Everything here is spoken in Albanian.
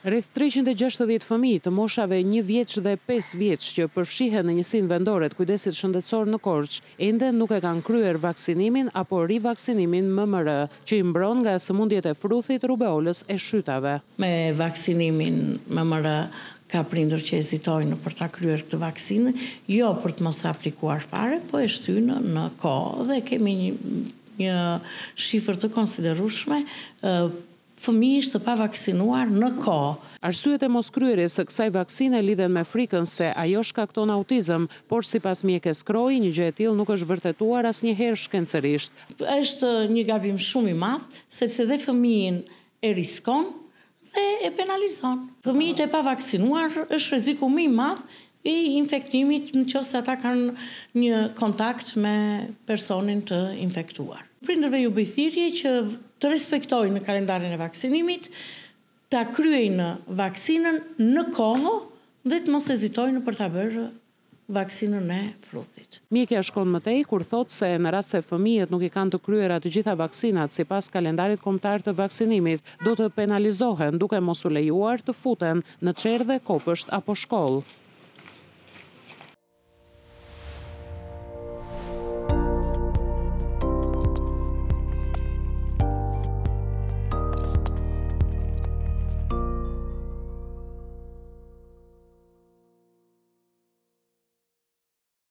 Rreth 360 fëmijë të moshave 1 vjeç dhe 5 vjeç që përfshihen në njësinë vendore të kujdesit shëndetësor në Korçë, ende nuk e kanë kryer vaksinimin apo rivaksinimin MMR, që i mbron nga sëmundjet e fruthit, rubeolës e shytave. Me vaksinimin MMR ka prindër që hezitojnë për ta kryer këtë vaksinë, jo për të mos aplikuar fare, po e shtynë në kohë dhe kemi një shifër të konsiderueshme fëmijësh të pavaksinuar në kohë. Arsyet e moskryerjes së kësaj vaksine lidhen me frikën se ajo shkakton autizëm, por sipas mjekes Kroi, një gjë e tillë nuk është vërtetuar asnjëherë shkencërisht. Është një gabim shumë i madh, sepse dhe fëmijën e riskon dhe e penalizon. Fëmijët e pavaksinuar është rreziku më i madh i infektimit nëse ata kanë një kontakt me personin të infektuar. Prindërve ju bëj thirrje që të respektojnë kalendarin e vaksinimit, ta kryejnë vaksinën në kohë dhe të mos hezitojnë për ta bërë vaksinën e fruthit. Mjekja shkon më tej kur thotë se në rast se fëmijët nuk i kanë të kryera të gjitha vaksinat sipas kalendarit kombëtar të vaksinimit, do të penalizohen duke mos u lejuar të futen në çerdhe, kopësht apo shkollë.